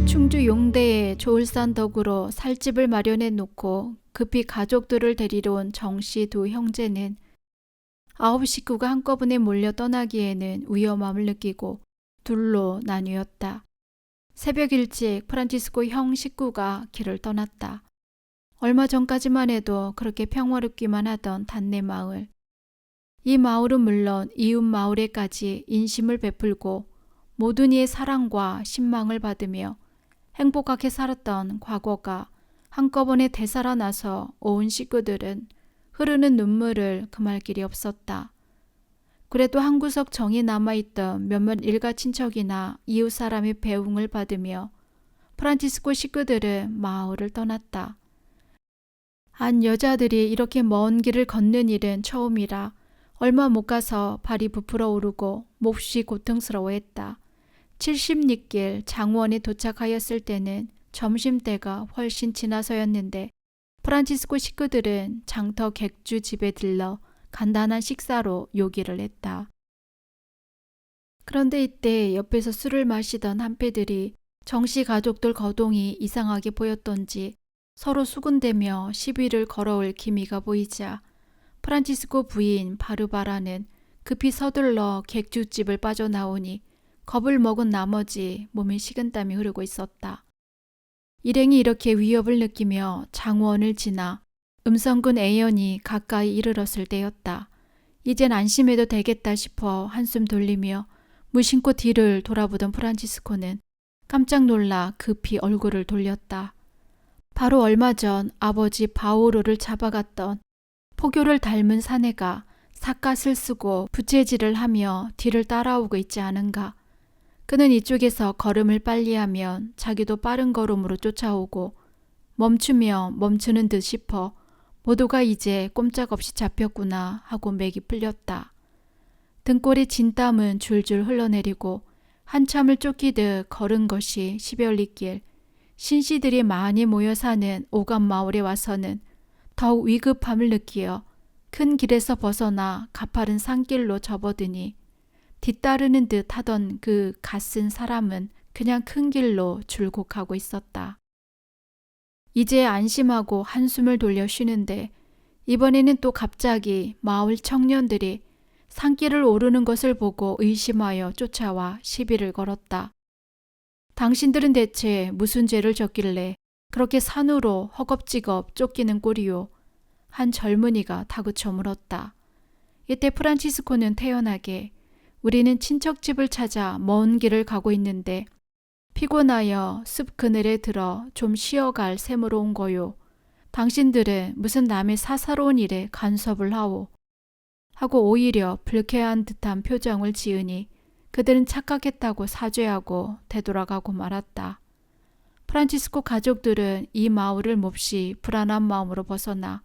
충주 용대에 조울산 덕으로 살집을 마련해 놓고 급히 가족들을 데리러 온 정씨 두 형제는 9식구가 한꺼번에 몰려 떠나기에는 위험함을 느끼고 둘로 나뉘었다. 새벽 일찍 프란치스코 형 식구가 길을 떠났다. 얼마 전까지만 해도 그렇게 평화롭기만 하던 단내 마을. 이 마을은 물론 이웃 마을에까지 인심을 베풀고 모든 이의 사랑과 신망을 받으며 행복하게 살았던 과거가 한꺼번에 되살아나서 온 식구들은 흐르는 눈물을 금할 길이 없었다. 그래도 한 구석 정이 남아있던 몇몇 일가 친척이나 이웃 사람의 배웅을 받으며 프란치스코 식구들은 마을을 떠났다. 한 여자들이 이렇게 먼 길을 걷는 일은 처음이라 얼마 못 가서 발이 부풀어 오르고 몹시 고통스러워했다. 70리길 장원에 도착하였을 때는 점심때가 훨씬 지나서였는데 프란치스코 식구들은 장터 객주 집에 들러 간단한 식사로 요기를 했다. 그런데 이때 옆에서 술을 마시던 한패들이 정씨 가족들 거동이 이상하게 보였던지 서로 수군대며 시비를 걸어올 기미가 보이자 프란치스코 부인 바르바라는 급히 서둘러 객주집을 빠져나오니 겁을 먹은 나머지 몸에 식은땀이 흐르고 있었다. 일행이 이렇게 위협을 느끼며 장원을 지나 음성군 애연이 가까이 이르렀을 때였다. 이젠 안심해도 되겠다 싶어 한숨 돌리며 무심코 뒤를 돌아보던 프란치스코는 깜짝 놀라 급히 얼굴을 돌렸다. 바로 얼마 전 아버지 바오로를 잡아갔던 포교를 닮은 사내가 삿갓을 쓰고 부채질을 하며 뒤를 따라오고 있지 않은가. 그는 이쪽에서 걸음을 빨리하면 자기도 빠른 걸음으로 쫓아오고 멈추며 멈추는 듯 싶어 모두가 이제 꼼짝없이 잡혔구나 하고 맥이 풀렸다. 등골에 진땀은 줄줄 흘러내리고 한참을 쫓기듯 걸은 것이 10여리길. 신씨들이 많이 모여 사는 오감 마을에 와서는 더욱 위급함을 느끼어 큰 길에서 벗어나 가파른 산길로 접어드니 뒤따르는 듯 하던 그 갓쓴 사람은 그냥 큰 길로 줄곡하고 있었다. 이제 안심하고 한숨을 돌려 쉬는데 이번에는 또 갑자기 마을 청년들이 산길을 오르는 것을 보고 의심하여 쫓아와 시비를 걸었다. 당신들은 대체 무슨 죄를 졌길래 그렇게 산으로 허겁지겁 쫓기는 꼴이요? 한 젊은이가 다그쳐 물었다. 이때 프란치스코는 태연하게 우리는 친척집을 찾아 먼 길을 가고 있는데 피곤하여 숲 그늘에 들어 좀 쉬어갈 셈으로 온 거요. 당신들은 무슨 남의 사사로운 일에 간섭을 하오. 하고 오히려 불쾌한 듯한 표정을 지으니 그들은 착각했다고 사죄하고 되돌아가고 말았다. 프란치스코 가족들은 이 마을을 몹시 불안한 마음으로 벗어나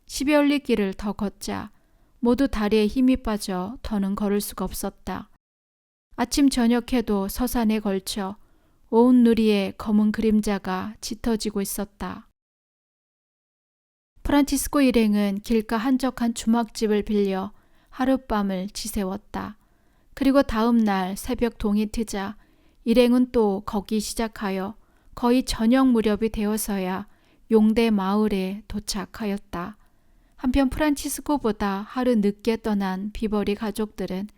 10여리 길을 더 걷자 모두 다리에 힘이 빠져 더는 걸을 수가 없었다. 아침 저녁해도 서산에 걸쳐 온 누리에 검은 그림자가 짙어지고 있었다. 프란치스코 일행은 길가 한적한 주막집을 빌려 하룻밤을 지새웠다. 그리고 다음 날 새벽 동이 트자 일행은 또 걷기 시작하여 거의 저녁 무렵이 되어서야 용대 마을에 도착하였다. 한편 프란치스코보다 하루 늦게 떠난 비버리 가족들은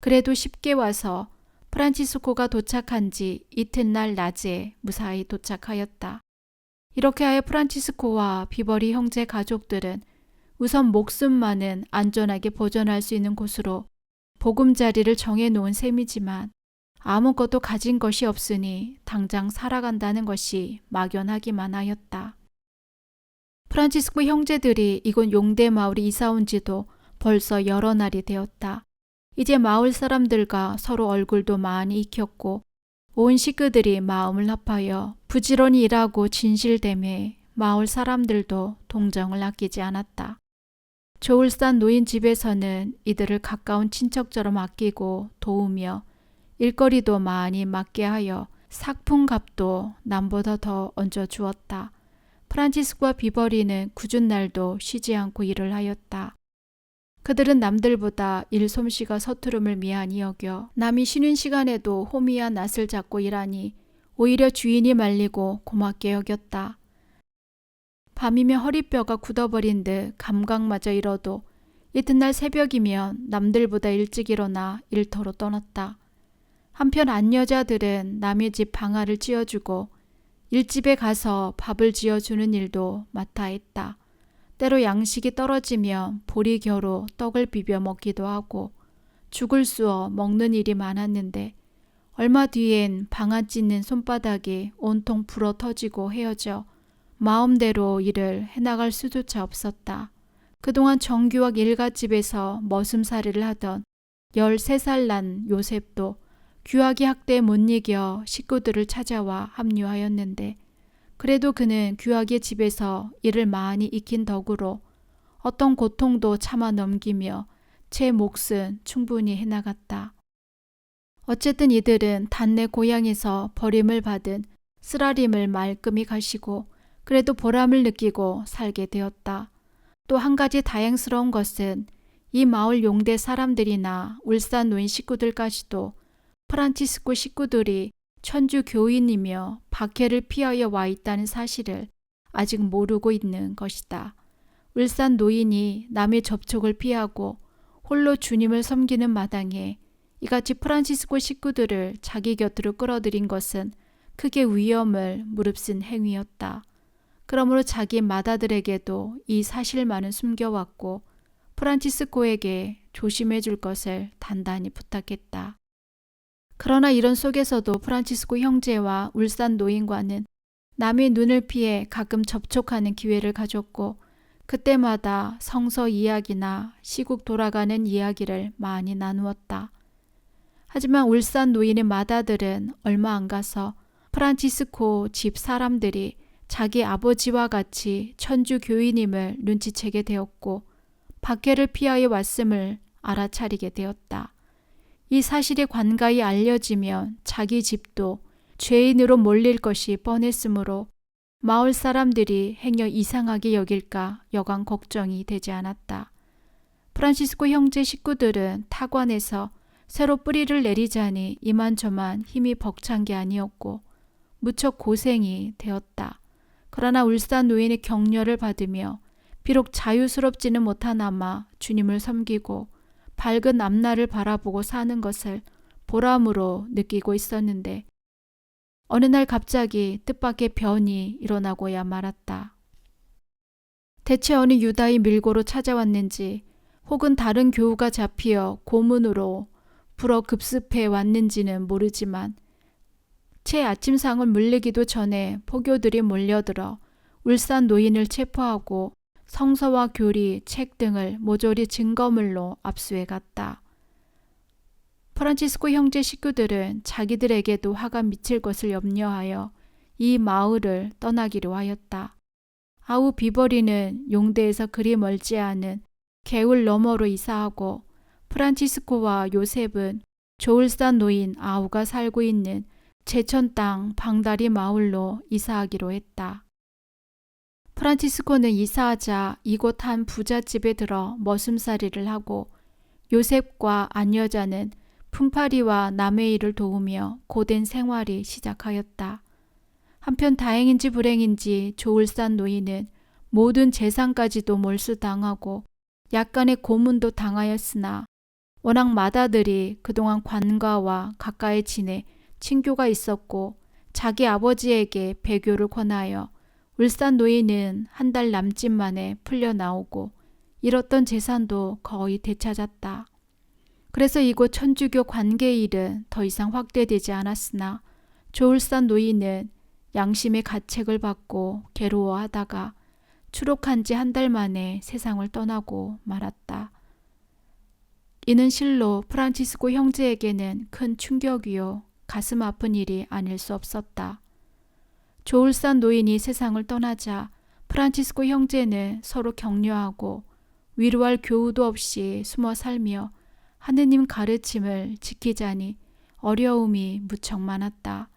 그래도 쉽게 와서 프란치스코가 도착한 지 이튿날 낮에 무사히 도착하였다. 이렇게 하여 프란치스코와 비버리 형제 가족들은 우선 목숨만은 안전하게 보존할 수 있는 곳으로 보금자리를 정해놓은 셈이지만 아무것도 가진 것이 없으니 당장 살아간다는 것이 막연하기만 하였다. 프란치스코 형제들이 이곳 용대 마을에 이사온 지도 벌써 여러 날이 되었다. 이제 마을 사람들과 서로 얼굴도 많이 익혔고 온 식구들이 마음을 합하여 부지런히 일하고 진실되매 마을 사람들도 동정을 아끼지 않았다. 조울산 노인 집에서는 이들을 가까운 친척처럼 아끼고 도우며 일거리도 많이 맡게 하여 삭품값도 남보다 더 얹어주었다. 프란치스코와 비버리는 굳은 날도 쉬지 않고 일을 하였다. 그들은 남들보다 일 솜씨가 서투름을 미안히 여겨 남이 쉬는 시간에도 호미와 낫을 잡고 일하니 오히려 주인이 말리고 고맙게 여겼다. 밤이면 허리뼈가 굳어버린 듯 감각마저 잃어도 이튿날 새벽이면 남들보다 일찍 일어나 일터로 떠났다. 한편 안여자들은 남의 집 방아를 찧어주고 일집에 가서 밥을 지어주는 일도 맡아 했다. 때로 양식이 떨어지면 보리겨로 떡을 비벼 먹기도 하고 죽을 쑤어 먹는 일이 많았는데 얼마 뒤엔 방아 찧는 손바닥이 온통 불어 터지고 헤어져 마음대로 일을 해나갈 수조차 없었다. 그동안 정규학 일갓집에서 머슴살이를 하던 13살 난 요셉도 규학이 학대에 못 이겨 식구들을 찾아와 합류하였는데 그래도 그는 규학의 집에서 일을 많이 익힌 덕으로 어떤 고통도 참아 넘기며 제 몫은 충분히 해나갔다. 어쨌든 이들은 단내 고향에서 버림을 받은 쓰라림을 말끔히 가시고 그래도 보람을 느끼고 살게 되었다. 또 한 가지 다행스러운 것은 이 마을 용대 사람들이나 울산 노인 식구들까지도 프란치스코 식구들이 천주 교인이며 박해를 피하여 와 있다는 사실을 아직 모르고 있는 것이다. 울산 노인이 남의 접촉을 피하고 홀로 주님을 섬기는 마당에 이같이 프란치스코 식구들을 자기 곁으로 끌어들인 것은 크게 위험을 무릅쓴 행위였다. 그러므로 자기 맏아들에게도 이 사실만은 숨겨왔고 프란치스코에게 조심해 줄 것을 단단히 부탁했다. 그러나 이런 속에서도 프란치스코 형제와 울산 노인과는 남의 눈을 피해 가끔 접촉하는 기회를 가졌고 그때마다 성서 이야기나 시국 돌아가는 이야기를 많이 나누었다. 하지만 울산 노인의 맏아들은 얼마 안 가서 프란치스코 집 사람들이 자기 아버지와 같이 천주 교인임을 눈치채게 되었고 박해를 피하여 왔음을 알아차리게 되었다. 이 사실이 관가에 알려지면 자기 집도 죄인으로 몰릴 것이 뻔했으므로 마을 사람들이 행여 이상하게 여길까 여간 걱정이 되지 않았다. 프란치스코 형제 식구들은 타관에서 새로 뿌리를 내리자니 이만저만 힘이 벅찬 게 아니었고 무척 고생이 되었다. 그러나 울산 노인의 격려를 받으며 비록 자유스럽지는 못하나마 주님을 섬기고 밝은 앞날을 바라보고 사는 것을 보람으로 느끼고 있었는데 어느 날 갑자기 뜻밖의 변이 일어나고야 말았다. 대체 어느 유다의 밀고로 찾아왔는지 혹은 다른 교우가 잡히어 고문으로 불어 급습해 왔는지는 모르지만 채 아침상을 물리기도 전에 포교들이 몰려들어 울산 노인을 체포하고 성서와 교리, 책 등을 모조리 증거물로 압수해 갔다. 프란치스코 형제 식구들은 자기들에게도 화가 미칠 것을 염려하여 이 마을을 떠나기로 하였다. 아우 비버리는 용대에서 그리 멀지 않은 개울 너머로 이사하고 프란치스코와 요셉은 조울산 노인 아우가 살고 있는 제천 땅 방다리 마을로 이사하기로 했다. 프란치스코는 이사하자 이곳 한 부잣집에 들어 머슴살이를 하고 요셉과 안여자는 품팔이와 남의 일을 도우며 고된 생활이 시작하였다. 한편 다행인지 불행인지 조울산 노인은 모든 재산까지도 몰수당하고 약간의 고문도 당하였으나 워낙 맏아들이 그동안 관가와 가까이 지내 친교가 있었고 자기 아버지에게 배교를 권하여 울산 노인은 한 달 남짓 만에 풀려나오고 잃었던 재산도 거의 되찾았다. 그래서 이곳 천주교 관계 일은 더 이상 확대되지 않았으나 조울산 노인은 양심의 가책을 받고 괴로워하다가 추록한 지 한 달 만에 세상을 떠나고 말았다. 이는 실로 프란치스코 형제에게는 큰 충격이요 가슴 아픈 일이 아닐 수 없었다. 조울산 노인이 세상을 떠나자 프란치스코 형제는 서로 격려하고 위로할 교우도 없이 숨어 살며 하느님 가르침을 지키자니 어려움이 무척 많았다.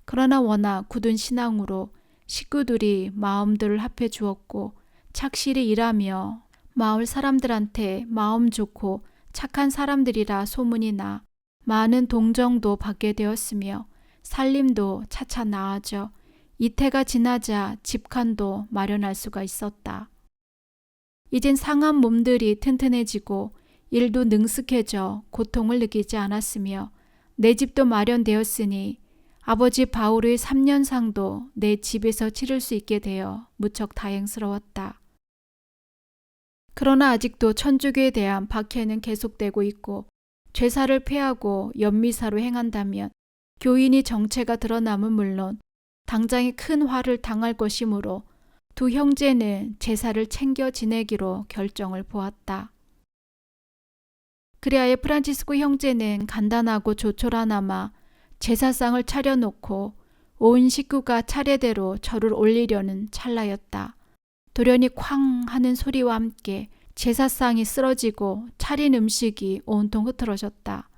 그러나 워낙 굳은 신앙으로 식구들이 마음들을 합해 주었고 착실히 일하며 마을 사람들한테 마음 좋고 착한 사람들이라 소문이 나 많은 동정도 받게 되었으며 살림도 차차 나아져 이태가 지나자 집칸도 마련할 수가 있었다. 이젠 상한 몸들이 튼튼해지고 일도 능숙해져 고통을 느끼지 않았으며 내 집도 마련되었으니 아버지 바오르의 3년상도 내 집에서 치를 수 있게 되어 무척 다행스러웠다. 그러나 아직도 천주교에 대한 박해는 계속되고 있고 죄사를 패하고 연미사로 행한다면 교인이 정체가 드러남은 물론 당장에 큰 화를 당할 것이므로 두 형제는 제사를 챙겨 지내기로 결정을 보았다. 그리하여 프란치스코 형제는 간단하고 조촐하나마 제사상을 차려놓고 온 식구가 차례대로 절을 올리려는 찰나였다. 돌연히 쾅 하는 소리와 함께 제사상이 쓰러지고 차린 음식이 온통 흐트러졌다.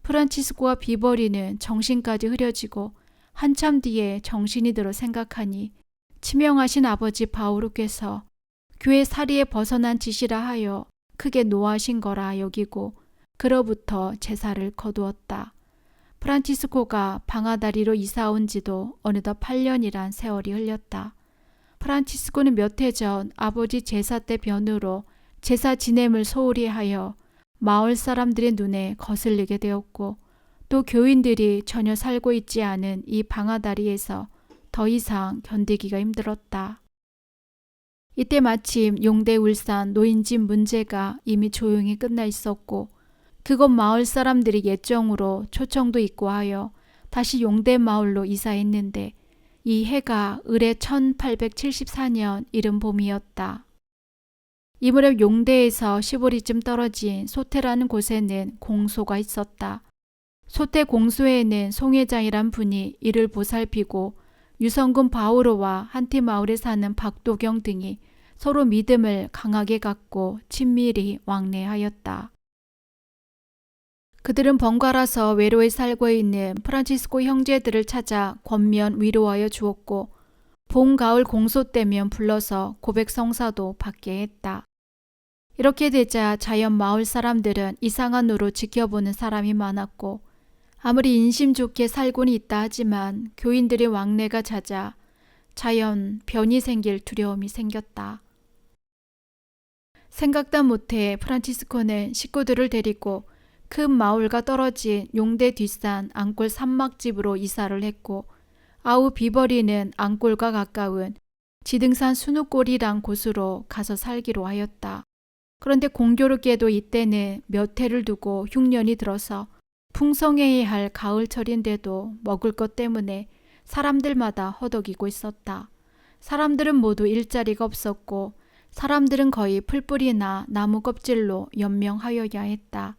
프란치스코와 비버리는 정신까지 흐려지고 한참 뒤에 정신이 들어 생각하니 치명하신 아버지 바오르께서 교회 사리에 벗어난 짓이라 하여 크게 노하신 거라 여기고 그로부터 제사를 거두었다. 프란치스코가 방아다리로 이사온 지도 어느덧 8년이란 세월이 흘렸다. 프란치스코는 몇 해 전 아버지 제사 때 변으로 제사 지냄을 소홀히 하여 마을 사람들의 눈에 거슬리게 되었고 또 교인들이 전혀 살고 있지 않은 이 방아다리에서 더 이상 견디기가 힘들었다. 이때 마침 용대 울산 노인집 문제가 이미 조용히 끝나 있었고 그곳 마을 사람들이 예정으로 초청도 있고 하여 다시 용대 마을로 이사했는데 이 해가 을해 1874년 이른 봄이었다. 이 무렵 용대에서 시보리쯤 떨어진 소태라는 곳에는 공소가 있었다. 소태 공소에는 송회장이란 분이 이를 보살피고 유성군 바오로와 한티 마을에 사는 박도경 등이 서로 믿음을 강하게 갖고 친밀히 왕래하였다. 그들은 번갈아서 외로이 살고 있는 프란치스코 형제들을 찾아 권면 위로하여 주었고 봄, 가을 공소 때면 불러서 고백 성사도 받게 했다. 이렇게 되자 자연 마을 사람들은 이상한 눈으로 지켜보는 사람이 많았고 아무리 인심 좋게 살고는 있다 하지만 교인들의 왕래가 잦아 자연 변이 생길 두려움이 생겼다. 생각도 못해 프란치스코는 식구들을 데리고 큰 마을과 떨어진 용대 뒷산 앙골 산막집으로 이사를 했고 아우 비버리는 앙골과 가까운 지등산 순우골이란 곳으로 가서 살기로 하였다. 그런데 공교롭게도 이때는 몇 해를 두고 흉년이 들어서 풍성해야 할 가을철인데도 먹을 것 때문에 사람들마다 허덕이고 있었다. 사람들은 모두 일자리가 없었고 사람들은 거의 풀뿌리나 나무 껍질로 연명하여야 했다.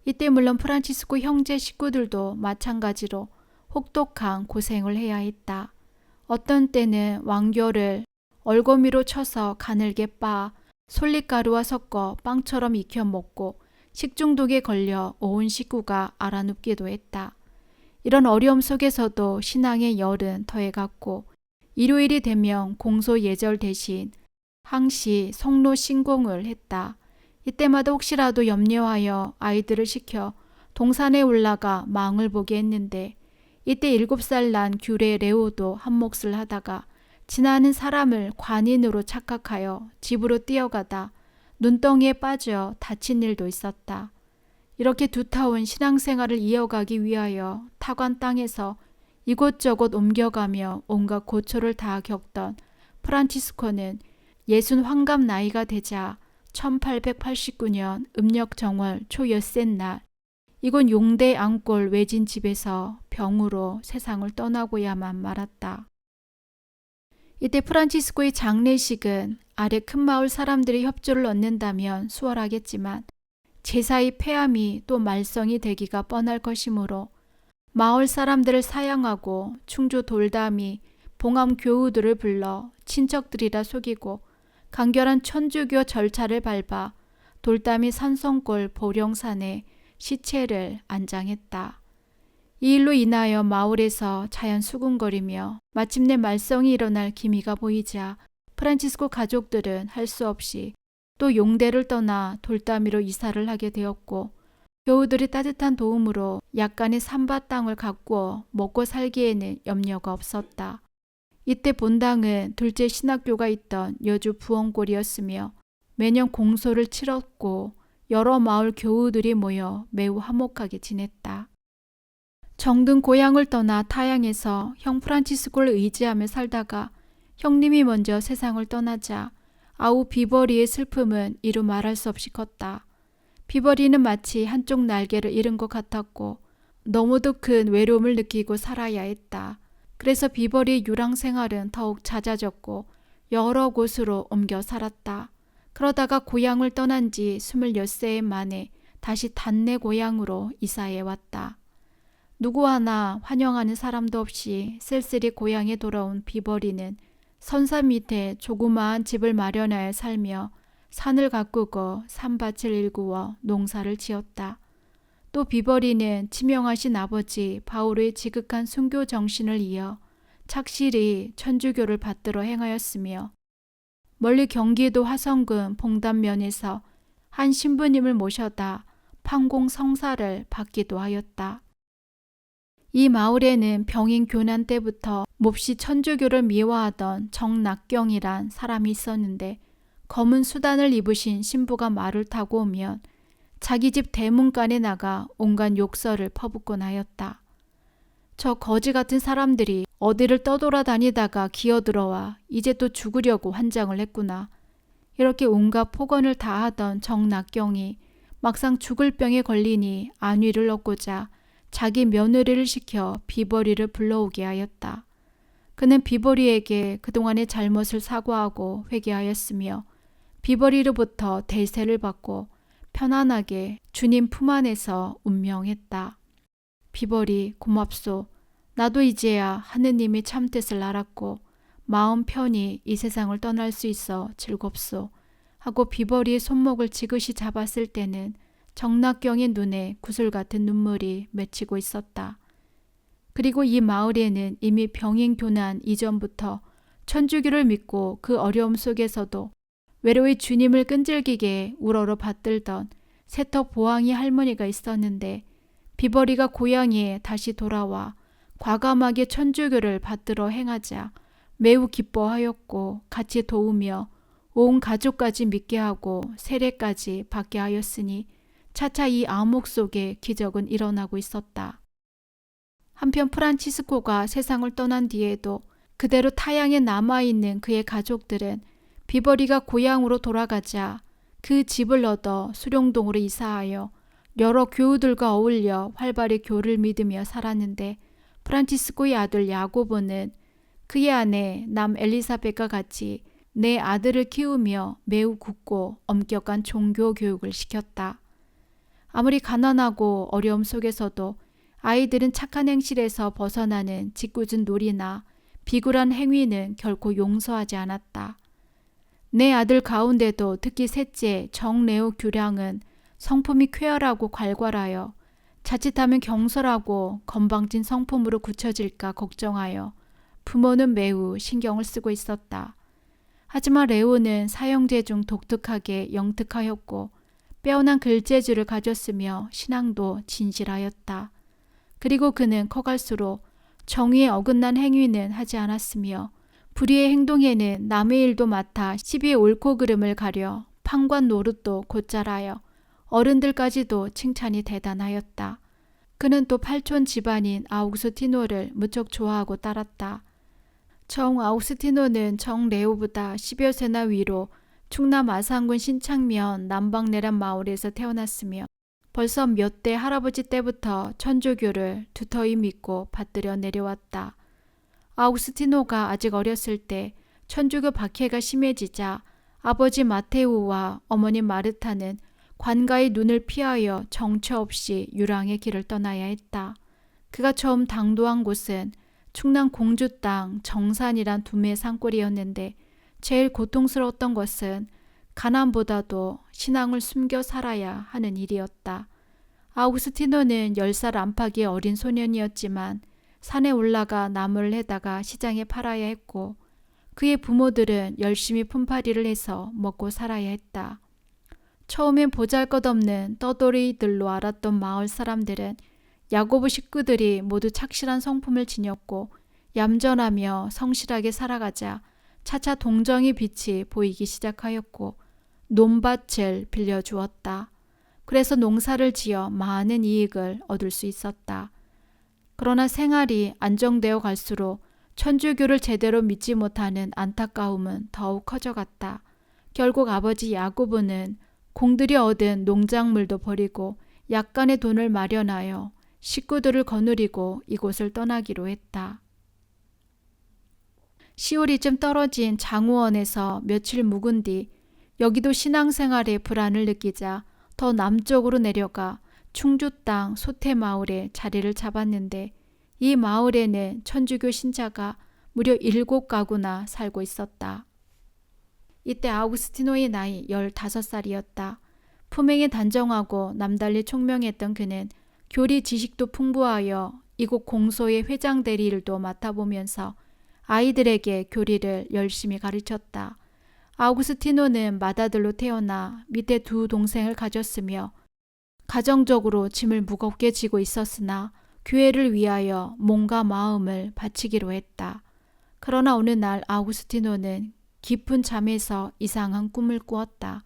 이때 물론 프란치스코 형제 식구들도 마찬가지로 혹독한 고생을 해야 했다. 어떤 때는 왕겨를 얼거미로 쳐서 가늘게 빻아 솔잎가루와 섞어 빵처럼 익혀 먹고 식중독에 걸려 온 식구가 알아눕기도 했다. 이런 어려움 속에서도 신앙의 열은 더해갔고 일요일이 되면 공소 예절 대신 항시 성로 신공을 했다. 이때마다 혹시라도 염려하여 아이들을 시켜 동산에 올라가 망을 보게 했는데 이때 7살 난 규레 레오도 한 몫을 하다가 지나는 사람을 관인으로 착각하여 집으로 뛰어가다 눈덩이에 빠져 다친 일도 있었다. 이렇게 두터운 신앙생활을 이어가기 위하여 타관 땅에서 이곳저곳 옮겨가며 온갖 고초를 다 겪던 프란치스코는 60 환갑 나이가 되자 1889년 음력 정월 초엿새 날 이곳 용대 앙골 외진 집에서 병으로 세상을 떠나고야만 말았다. 이때 프란치스코의 장례식은 아래 큰 마을 사람들의 협조를 얻는다면 수월하겠지만 제사의 폐암이 또 말썽이 되기가 뻔할 것이므로 마을 사람들을 사양하고 충주 돌담이 봉암 교우들을 불러 친척들이라 속이고 간결한 천주교 절차를 밟아 돌담이 산성골 보령산에 시체를 안장했다. 이 일로 인하여 마을에서 자연 수군거리며 마침내 말썽이 일어날 기미가 보이자 프란치스코 가족들은 할 수 없이 또 용대를 떠나 돌담이로 이사를 하게 되었고 교우들이 따뜻한 도움으로 약간의 산밭 땅을 가꾸어 먹고 살기에는 염려가 없었다. 이때 본당은 둘째 신학교가 있던 여주 부엉골이었으며 매년 공소를 치렀고 여러 마을 교우들이 모여 매우 화목하게 지냈다. 정든 고향을 떠나 타향에서 형 프란치스코를 의지하며 살다가 형님이 먼저 세상을 떠나자 아우 비버리의 슬픔은 이루 말할 수 없이 컸다. 비버리는 마치 한쪽 날개를 잃은 것 같았고 너무도 큰 외로움을 느끼고 살아야 했다. 그래서 비버리의 유랑 생활은 더욱 잦아졌고 여러 곳으로 옮겨 살았다. 그러다가 고향을 떠난 지 26세 만에 다시 단내 고향으로 이사해 왔다. 누구 하나 환영하는 사람도 없이 쓸쓸히 고향에 돌아온 비버리는 선산 밑에 조그마한 집을 마련하여 살며 산을 가꾸고 산밭을 일구어 농사를 지었다. 또 비버리는 치명하신 아버지 바울의 지극한 순교 정신을 이어 착실히 천주교를 받들어 행하였으며 멀리 경기도 화성군 봉담면에서 한 신부님을 모셔다 판공 성사를 받기도 하였다. 이 마을에는 병인 교난 때부터 몹시 천주교를 미워하던 정낙경이란 사람이 있었는데 검은 수단을 입으신 신부가 말을 타고 오면 자기 집 대문간에 나가 온갖 욕설을 퍼붓곤 하였다. 저 거지 같은 사람들이 어디를 떠돌아다니다가 기어들어와 이제 또 죽으려고 환장을 했구나. 이렇게 온갖 폭언을 다 하던 정낙경이 막상 죽을 병에 걸리니 안위를 얻고자 자기 며느리를 시켜 비버리를 불러오게 하였다. 그는 비버리에게 그동안의 잘못을 사과하고 회개하였으며 비버리로부터 대세를 받고 편안하게 주님 품 안에서 운명했다. 비버리 고맙소. 나도 이제야 하느님의 참뜻을 알았고 마음 편히 이 세상을 떠날 수 있어 즐겁소. 하고 비버리의 손목을 지그시 잡았을 때는 정낙경의 눈에 구슬 같은 눈물이 맺히고 있었다. 그리고 이 마을에는 이미 병인 교난 이전부터 천주교를 믿고 그 어려움 속에서도 외로이 주님을 끈질기게 우러러 받들던 세터 보항이 할머니가 있었는데 비버리가 고향에 다시 돌아와 과감하게 천주교를 받들어 행하자 매우 기뻐하였고 같이 도우며 온 가족까지 믿게 하고 세례까지 받게 하였으니 차차 이 암흑 속에 기적은 일어나고 있었다. 한편 프란치스코가 세상을 떠난 뒤에도 그대로 타향에 남아있는 그의 가족들은 비버리가 고향으로 돌아가자 그 집을 얻어 수룡동으로 이사하여 여러 교우들과 어울려 활발히 교를 믿으며 살았는데 프란치스코의 아들 야고보는 그의 아내 남 엘리사벳과 같이 내 아들을 키우며 매우 굳고 엄격한 종교 교육을 시켰다. 아무리 가난하고 어려움 속에서도 아이들은 착한 행실에서 벗어나는 짓궂은 놀이나 비굴한 행위는 결코 용서하지 않았다. 내 아들 가운데도 특히 셋째 정레오 규량은 성품이 쾌활하고 괄괄하여 자칫하면 경솔하고 건방진 성품으로 굳혀질까 걱정하여 부모는 매우 신경을 쓰고 있었다. 하지만 레오는 사형제 중 독특하게 영특하였고 빼어난 글재주를 가졌으며 신앙도 진실하였다. 그리고 그는 커갈수록 정의에 어긋난 행위는 하지 않았으며 불의의 행동에는 남의 일도 맡아 시비의 옳고 그름을 가려 판관 노릇도 곧잘하여 어른들까지도 칭찬이 대단하였다. 그는 또 팔촌 집안인 아우구스티노를 무척 좋아하고 따랐다. 정 아우구스티노는 정 레오보다 10여 세나 위로 충남 아산군 신창면 남방내란 마을에서 태어났으며 벌써 몇 대 할아버지 때부터 천주교를 두터이 믿고 받들여 내려왔다. 아우구스티노가 아직 어렸을 때 천주교 박해가 심해지자 아버지 마테우와 어머니 마르타는 관가의 눈을 피하여 정처 없이 유랑의 길을 떠나야 했다. 그가 처음 당도한 곳은 충남 공주 땅 정산이란 두메 산골이었는데 제일 고통스러웠던 것은 가난보다도 신앙을 숨겨 살아야 하는 일이었다. 아우구스티노는 10살 안팎의 어린 소년이었지만 산에 올라가 나무를 해다가 시장에 팔아야 했고 그의 부모들은 열심히 품팔이를 해서 먹고 살아야 했다. 처음엔 보잘것없는 떠돌이들로 알았던 마을 사람들은 야고보 식구들이 모두 착실한 성품을 지녔고 얌전하며 성실하게 살아가자 차차 동정의 빛이 보이기 시작하였고 논밭을 빌려주었다. 그래서 농사를 지어 많은 이익을 얻을 수 있었다. 그러나 생활이 안정되어 갈수록 천주교를 제대로 믿지 못하는 안타까움은 더욱 커져갔다. 결국 아버지 야고보는 공들이 얻은 농작물도 버리고 약간의 돈을 마련하여 식구들을 거느리고 이곳을 떠나기로 했다. 시월이쯤 떨어진 장우원에서 며칠 묵은 뒤 여기도 신앙생활에 불안을 느끼자 더 남쪽으로 내려가 충주 땅 소태마을에 자리를 잡았는데 이 마을에는 천주교 신자가 무려 7가구나 살고 있었다. 이때 아우구스티노의 나이 15살이었다. 품행에 단정하고 남달리 총명했던 그는 교리 지식도 풍부하여 이곳 공소의 회장 대리 일도 맡아보면서 아이들에게 교리를 열심히 가르쳤다. 아우구스티노는 맏아들로 태어나 밑에 2 동생을 가졌으며 가정적으로 짐을 무겁게 지고 있었으나 교회를 위하여 몸과 마음을 바치기로 했다. 그러나 어느 날 아우구스티노는 깊은 잠에서 이상한 꿈을 꾸었다.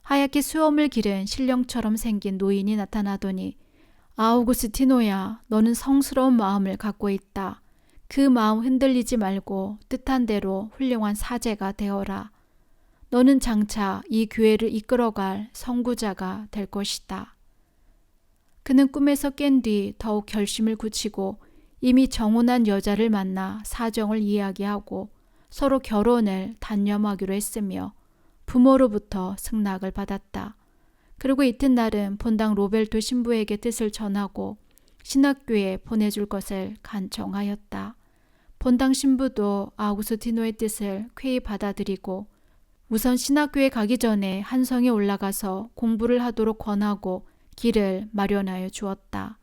하얗게 수염을 기른 신령처럼 생긴 노인이 나타나더니 아우구스티노야, 너는 성스러운 마음을 갖고 있다. 그 마음 흔들리지 말고 뜻한 대로 훌륭한 사제가 되어라. 너는 장차 이 교회를 이끌어갈 선구자가 될 것이다. 그는 꿈에서 깬 뒤 더욱 결심을 굳히고 이미 정혼한 여자를 만나 사정을 이야기하고 서로 결혼을 단념하기로 했으며 부모로부터 승낙을 받았다. 그리고 이튿날은 본당 로벨토 신부에게 뜻을 전하고 신학교에 보내줄 것을 간청하였다. 본당 신부도 아우구스티노의 뜻을 쾌히 받아들이고 우선 신학교에 가기 전에 한성에 올라가서 공부를 하도록 권하고 길을 마련하여 주었다.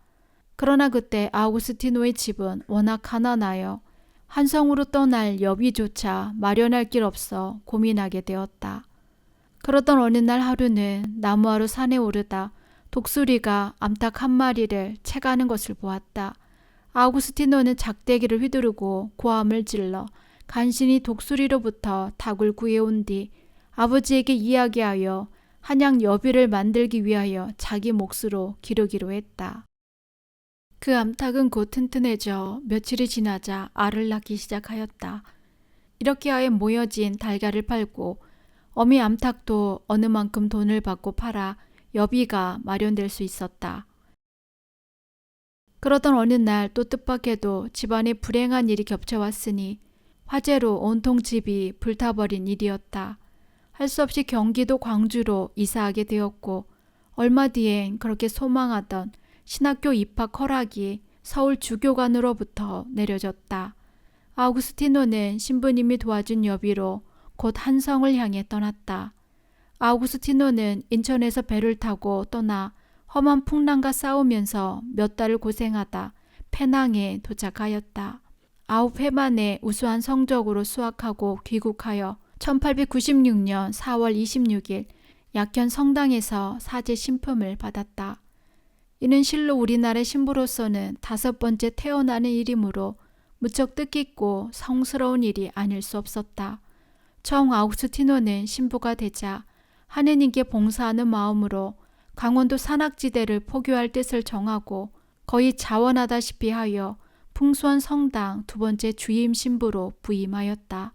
그러나 그때 아우구스티노의 집은 워낙 가난하여 한성으로 떠날 여비조차 마련할 길 없어 고민하게 되었다. 그러던 어느 날 하루는 나무하러 산에 오르다 독수리가 암탉 1마리를 채가는 것을 보았다. 아우구스티노는 작대기를 휘두르고 고함을 질러 간신히 독수리로부터 닭을 구해온 뒤 아버지에게 이야기하여 한양 여비를 만들기 위하여 자기 몫으로 기르기로 했다. 그 암탉은 곧 튼튼해져 며칠이 지나자 알을 낳기 시작하였다. 이렇게 하여 모여진 달걀을 팔고 어미 암탉도 어느 만큼 돈을 받고 팔아 여비가 마련될 수 있었다. 그러던 어느 날 또 뜻밖에도 집안에 불행한 일이 겹쳐왔으니 화재로 온통 집이 불타버린 일이었다. 할 수 없이 경기도 광주로 이사하게 되었고 얼마 뒤엔 그렇게 소망하던 신학교 입학 허락이 서울 주교관으로부터 내려졌다. 아우구스티노는 신부님이 도와준 여비로 곧 한성을 향해 떠났다. 아우구스티노는 인천에서 배를 타고 떠나 험한 풍랑과 싸우면서 몇 달을 고생하다 페낭에 도착하였다. 9회 만에 우수한 성적으로 수학하고 귀국하여 1896년 4월 26일 약현 성당에서 사제 신품을 받았다. 이는 실로 우리나라의 신부로서는 5번째 태어나는 일이므로 무척 뜻깊고 성스러운 일이 아닐 수 없었다. 정 아우구스티노는 신부가 되자 하느님께 봉사하는 마음으로 강원도 산악지대를 포교할 뜻을 정하고 거의 자원하다시피 하여 풍수한 성당 2번째 주임 신부로 부임하였다.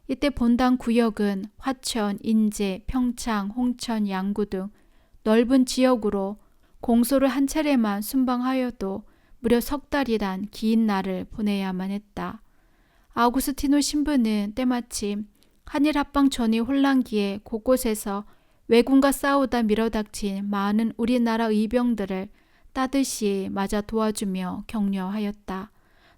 이때 본당 구역은 화천, 인제, 평창, 홍천, 양구 등 넓은 지역으로 공소를 한 차례만 순방하여도 무려 석 달이란 긴 날을 보내야만 했다. 아우구스티노 신부는 때마침 한일 합방 전의 혼란기에 곳곳에서 왜군과 싸우다 밀어닥친 많은 우리나라 의병들을 따뜻이 맞아 도와주며 격려하였다.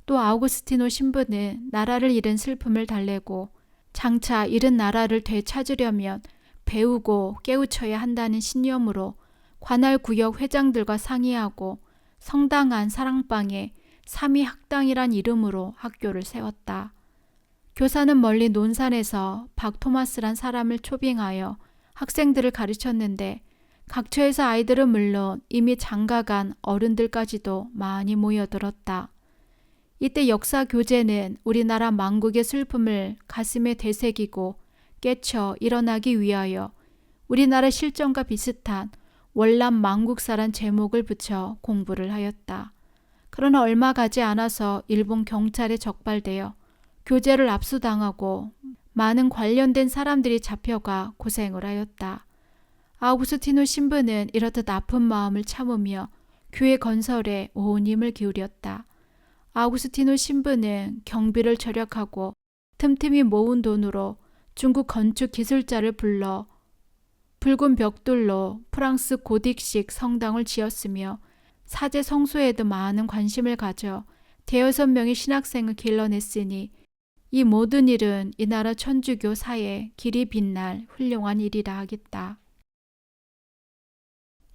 또 아우구스티노 신부는 나라를 잃은 슬픔을 달래고 장차 잃은 나라를 되찾으려면 배우고 깨우쳐야 한다는 신념으로 관할 구역 회장들과 상의하고 성당 안 사랑방에 삼위학당이란 이름으로 학교를 세웠다. 교사는 멀리 논산에서 박토마스란 사람을 초빙하여 학생들을 가르쳤는데 각처에서 아이들은 물론 이미 장가간 어른들까지도 많이 모여들었다. 이때 역사 교재는 우리나라 망국의 슬픔을 가슴에 되새기고 깨쳐 일어나기 위하여 우리나라 실정과 비슷한 월남 망국사란 제목을 붙여 공부를 하였다. 그러나 얼마 가지 않아서 일본 경찰에 적발되어 교재를 압수당하고 많은 관련된 사람들이 잡혀가 고생을 하였다. 아우구스티노 신부는 이렇듯 아픈 마음을 참으며 교회 건설에 온 힘을 기울였다. 아우구스티노 신부는 경비를 절약하고 틈틈이 모은 돈으로 중국 건축 기술자를 불러 붉은 벽돌로 프랑스 고딕식 성당을 지었으며 사제 성소에도 많은 관심을 가져 대여섯 명의 신학생을 길러냈으니 이 모든 일은 이 나라 천주교 사에 길이 빛날 훌륭한 일이라 하겠다.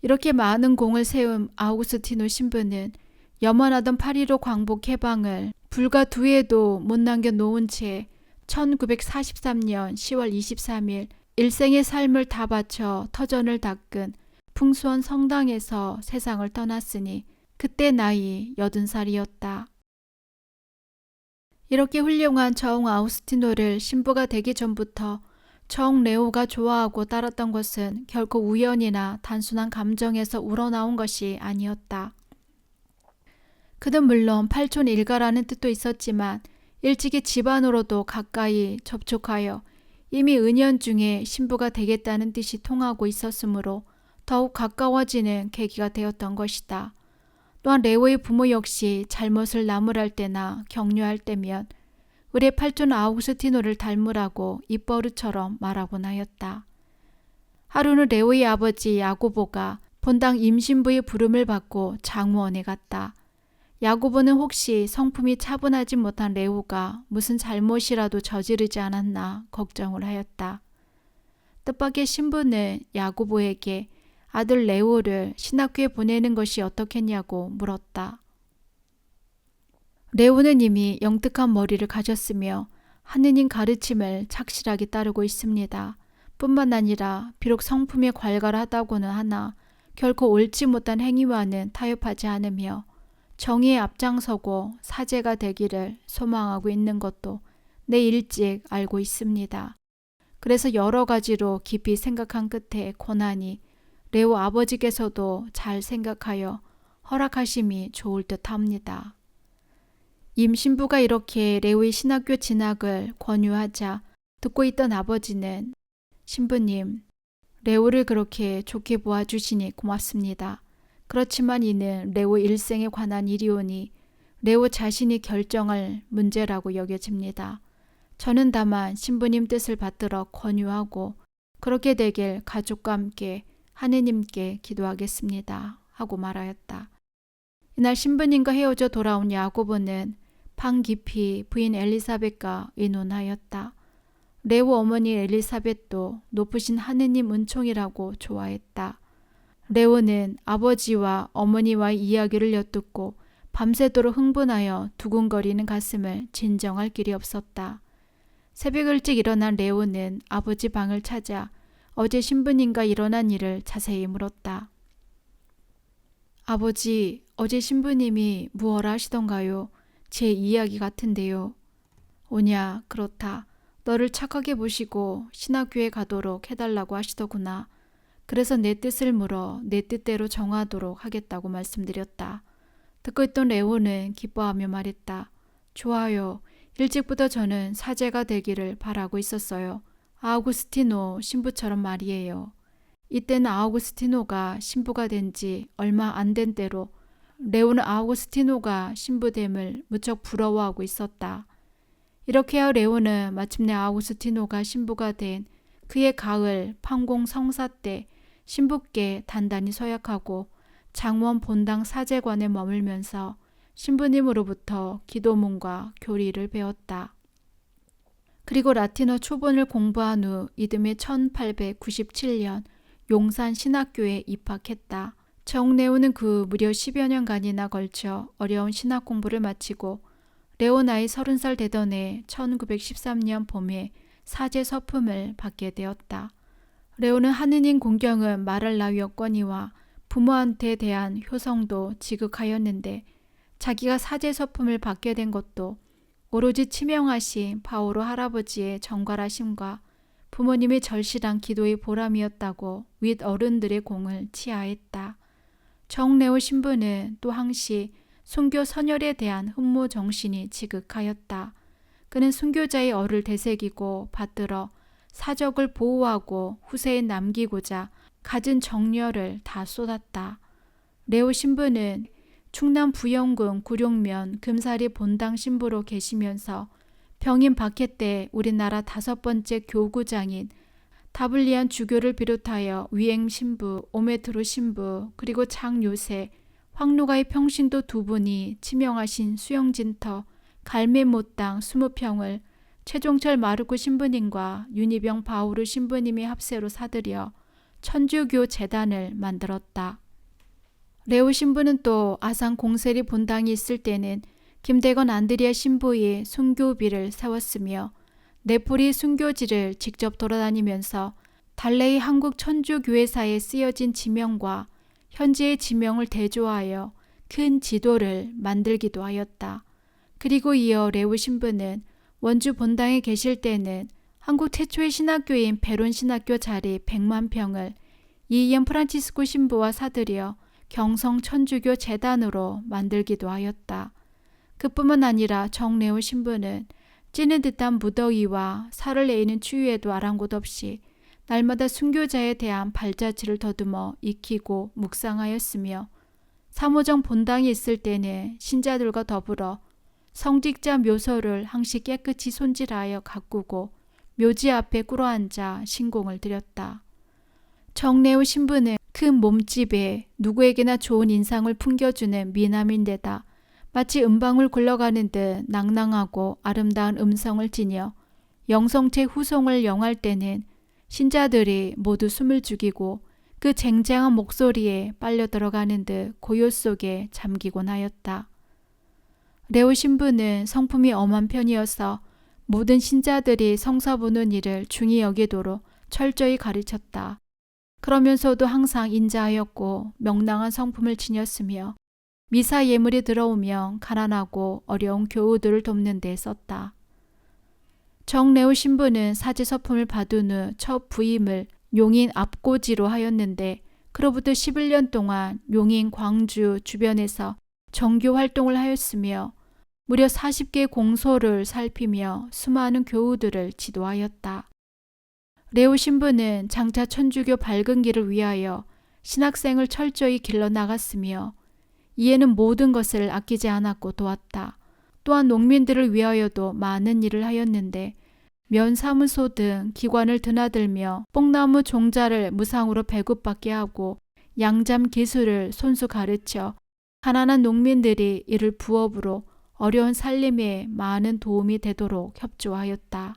이렇게 많은 공을 세운 아우구스티노 신부는 염원하던 8.15 광복 해방을 불과 2해도 못 남겨놓은 채 1943년 10월 23일 일생의 삶을 다 바쳐 터전을 닦은 풍수원 성당에서 세상을 떠났으니 그때 나이 80살이었다. 이렇게 훌륭한 저웅 아우구스티노를 신부가 되기 전부터 저웅 레오가 좋아하고 따랐던 것은 결코 우연이나 단순한 감정에서 우러나온 것이 아니었다. 그는 물론 팔촌 일가라는 뜻도 있었지만 일찍이 집안으로도 가까이 접촉하여 이미 은연중에 신부가 되겠다는 뜻이 통하고 있었으므로 더욱 가까워지는 계기가 되었던 것이다. 또한 레오의 부모 역시 잘못을 나무랄 때나 격려할 때면 우리 팔촌 아우구스티노를 닮으라고 입버릇처럼 말하곤 하였다. 하루는 레오의 아버지 야고보가 본당 임신부의 부름을 받고 장우원에 갔다. 야고보는 혹시 성품이 차분하지 못한 레오가 무슨 잘못이라도 저지르지 않았나 걱정을 하였다. 뜻밖의 신부는 야고보에게 아들 레오를 신학교에 보내는 것이 어떻겠냐고 물었다. 레오는 이미 영특한 머리를 가졌으며 하느님 가르침을 착실하게 따르고 있습니다. 뿐만 아니라 비록 성품이 괄괄하다고는 하나 결코 옳지 못한 행위와는 타협하지 않으며 정의에 앞장서고 사제가 되기를 소망하고 있는 것도 내 일찍 알고 있습니다. 그래서 여러 가지로 깊이 생각한 끝에 고난이 레오 아버지께서도 잘 생각하여 허락하심이 좋을 듯합니다. 임신부가 이렇게 레오의 신학교 진학을 권유하자 듣고 있던 아버지는 신부님, 레오를 그렇게 좋게 보아주시니 고맙습니다. 그렇지만 이는 레오 일생에 관한 일이오니 레오 자신이 결정할 문제라고 여겨집니다. 저는 다만 신부님 뜻을 받들어 권유하고 그렇게 되길 가족과 함께 하느님께 기도하겠습니다. 하고 말하였다. 이날 신부님과 헤어져 돌아온 야고보는 방 깊이 부인 엘리사벳과 의논하였다. 레오 어머니 엘리사벳도 높으신 하느님 은총이라고 좋아했다. 레오는 아버지와 어머니와의 이야기를 엿듣고 밤새도록 흥분하여 두근거리는 가슴을 진정할 길이 없었다. 새벽 일찍 일어난 레오는 아버지 방을 찾아 어제 신부님과 일어난 일을 자세히 물었다. 아버지, 어제 신부님이 무엇라 하시던가요? 제 이야기 같은데요. 오냐, 그렇다. 너를 착하게 보시고 신학교에 가도록 해달라고 하시더구나. 그래서 내 뜻을 물어 내 뜻대로 정하도록 하겠다고 말씀드렸다. 듣고 있던 레오는 기뻐하며 말했다. 좋아요. 일찍부터 저는 사제가 되기를 바라고 있었어요. 아우구스티노 신부처럼 말이에요. 이때는 아우구스티노가 신부가 된 지 얼마 안 된 때로 레오는 아우구스티노가 신부됨을 무척 부러워하고 있었다. 이렇게 하여 레오는 마침내 아우구스티노가 신부가 된 그의 가을 판공 성사 때 신부께 단단히 서약하고 장원 본당 사제관에 머물면서 신부님으로부터 기도문과 교리를 배웠다. 그리고 라틴어 초본을 공부한 후 이듬해 1897년 용산 신학교에 입학했다. 정레오는 그 무려 10여 년간이나 걸쳐 어려운 신학 공부를 마치고 레오 나이 30살 되던 해 1913년 봄에 사제 서품을 받게 되었다. 레오는 하느님 공경은 말할 나위였거니와 부모한테 대한 효성도 지극하였는데 자기가 사제 서품을 받게 된 것도 오로지 치명하신 바오로 할아버지의 정갈하심과 부모님의 절실한 기도의 보람이었다고 윗 어른들의 공을 치하했다. 정레오 신부는 또 항시 순교 선열에 대한 흠모 정신이 지극하였다. 그는 순교자의 얼을 되새기고 받들어 사적을 보호하고 후세에 남기고자 갖은 정열을 다 쏟았다. 레오 신부는 충남 부영군 구룡면 금사리 본당 신부로 계시면서 병인 박해 때 우리나라 5번째 교구장인 다블리안 주교를 비롯하여 위행 신부, 오메트로 신부, 그리고 장요새, 황루가의 평신도 2분이 치명하신 수영진터, 갈매못당 20평을 최종철 마르코 신부님과 윤희병 바오르 신부님의 합세로 사들여 천주교 재단을 만들었다. 레오 신부는 또 아산 공세리 본당이 있을 때는 김대건 안드리아 신부의 순교비를 세웠으며 네폴리 순교지를 직접 돌아다니면서 달래의 한국 천주교회사에 쓰여진 지명과 현지의 지명을 대조하여 큰 지도를 만들기도 하였다. 그리고 이어 레오 신부는 원주 본당에 계실 때는 한국 최초의 신학교인 베론 신학교 자리 100만 평을 이이엠 프란치스코 신부와 사들여 경성 천주교 재단으로 만들기도 하였다. 그뿐만 아니라 정레오 신부는 찌는 듯한 무더위와 살을 내이는 추위에도 아랑곳 없이 날마다 순교자에 대한 발자취를 더듬어 익히고 묵상하였으며 사모정 본당이 있을 때는 신자들과 더불어 성직자 묘소를 항시 깨끗이 손질하여 가꾸고 묘지 앞에 꿇어앉아 신공을 드렸다. 정레오 신부는 큰 몸집에 누구에게나 좋은 인상을 풍겨주는 미남인데다 마치 음방울 굴러가는 듯 낭낭하고 아름다운 음성을 지녀 영성체 후송을 영할 때는 신자들이 모두 숨을 죽이고 그 쟁쟁한 목소리에 빨려 들어가는 듯 고요 속에 잠기곤 하였다. 레오 신부는 성품이 엄한 편이어서 모든 신자들이 성사 보는 일을 중히 여기도록 철저히 가르쳤다. 그러면서도 항상 인자하였고 명랑한 성품을 지녔으며 미사 예물이 들어오면 가난하고 어려운 교우들을 돕는 데 썼다. 정레오 신부는 사제 서품을 받은 후 첫 부임을 용인 앞고지로 하였는데 그로부터 11년 동안 용인 광주 주변에서 정교 활동을 하였으며 무려 40개 공소를 살피며 수많은 교우들을 지도하였다. 레오 신부는 장차 천주교 밝은 길을 위하여 신학생을 철저히 길러나갔으며 이에는 모든 것을 아끼지 않았고 도왔다. 또한 농민들을 위하여도 많은 일을 하였는데 면사무소 등 기관을 드나들며 뽕나무 종자를 무상으로 배급받게 하고 양잠 기술을 손수 가르쳐 가난한 농민들이 이를 부업으로 어려운 살림에 많은 도움이 되도록 협조하였다.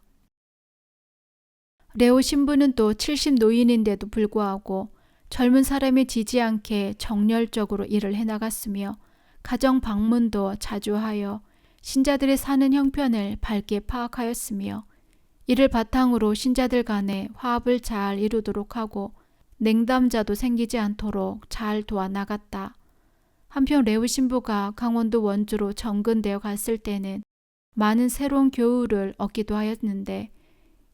레오 신부는 또 70 노인인데도 불구하고 젊은 사람이 지지 않게 정열적으로 일을 해나갔으며 가정 방문도 자주 하여 신자들의 사는 형편을 밝게 파악하였으며 이를 바탕으로 신자들 간에 화합을 잘 이루도록 하고 냉담자도 생기지 않도록 잘 도와나갔다. 한편 레오 신부가 강원도 원주로 정근되어 갔을 때는 많은 새로운 교우를 얻기도 하였는데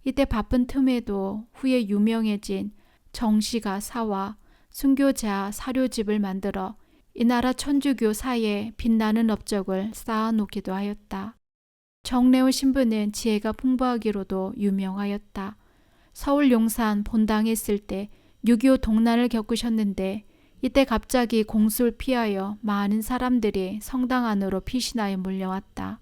이때 바쁜 틈에도 후에 유명해진 정씨가 사와 순교자 사료집을 만들어 이 나라 천주교 사에 빛나는 업적을 쌓아놓기도 하였다. 정레오 신부는 지혜가 풍부하기로도 유명하였다. 서울 용산 본당에 있을 때 6.25 동란을 겪으셨는데 이때 갑자기 공수를 피하여 많은 사람들이 성당 안으로 피신하여 몰려왔다.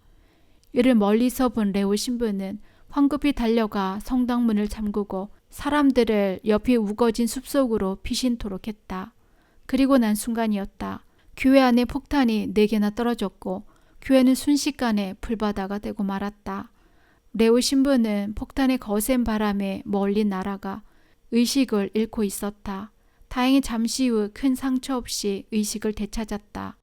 이를 멀리서 본 레오 신부는 황급히 달려가 성당문을 잠그고 사람들을 옆이 우거진 숲속으로 피신토록 했다. 그리고 난 순간이었다. 교회 안에 폭탄이 4개나 떨어졌고 교회는 순식간에 불바다가 되고 말았다. 레오 신부는 폭탄의 거센 바람에 멀리 날아가 의식을 잃고 있었다. 다행히 잠시 후 큰 상처 없이 의식을 되찾았다.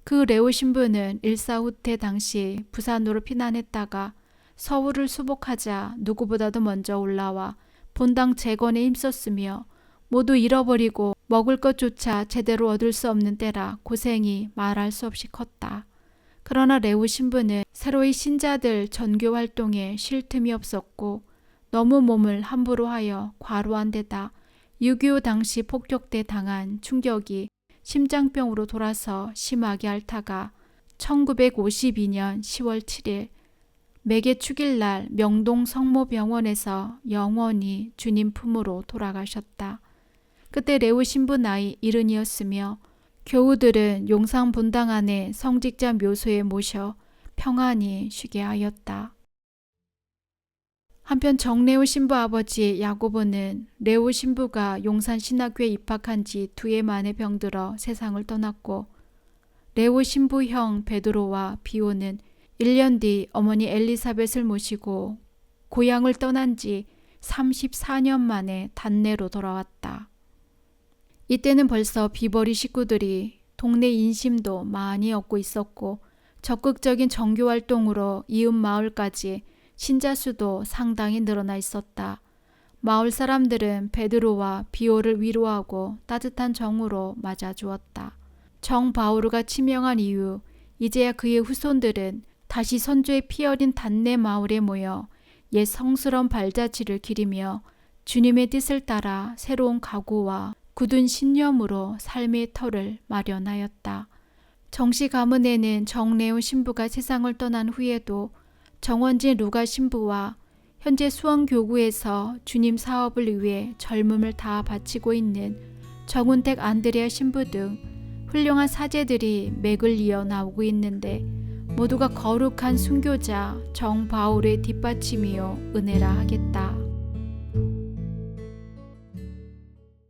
그 레오 신부는 일사후퇴 당시 부산으로 피난했다가 서울을 수복하자 누구보다도 먼저 올라와 본당 재건에 힘썼으며 모두 잃어버리고 먹을 것조차 제대로 얻을 수 없는 때라 고생이 말할 수 없이 컸다. 그러나 레우 신부는 새로이 신자들 전교 활동에 쉴 틈이 없었고 너무 몸을 함부로 하여 과로한 데다 6.25 당시 폭격 때 당한 충격이 심장병으로 돌아서 심하게 앓다가 1952년 10월 7일 매개 축일날 명동 성모병원에서 영원히 주님 품으로 돌아가셨다. 그때 레우 신부 나이 70이었으며 교우들은 용산 본당 안에 성직자 묘소에 모셔 평안히 쉬게 하였다. 한편 정레우 신부 아버지 야고보는 레우 신부가 용산 신학교에 입학한 지 2해 만에 병들어 세상을 떠났고 레우 신부 형 베드로와 비오는 1년 뒤 어머니 엘리사벳을 모시고 고향을 떠난 지 34년 만에 단내로 돌아왔다. 이때는 벌써 비버리 식구들이 동네 인심도 많이 얻고 있었고 적극적인 정교 활동으로 이웃 마을까지 신자 수도 상당히 늘어나 있었다. 마을 사람들은 베드로와 비오를 위로하고 따뜻한 정으로 맞아주었다. 정 바오르가 치명한 이후 이제야 그의 후손들은 다시 선조의 피 어린 단내 마을에 모여 옛 성스러운 발자취를 기리며 주님의 뜻을 따라 새로운 각오와 굳은 신념으로 삶의 터를 마련하였다. 정씨 가문에는 정레우 신부가 세상을 떠난 후에도 정원진 루가 신부와 현재 수원교구에서 주님 사업을 위해 젊음을 다 바치고 있는 정운택 안드레아 신부 등 훌륭한 사제들이 맥을 이어 나오고 있는데 모두가 거룩한 순교자 정 바울의 뒷받침이요 은혜라 하겠다.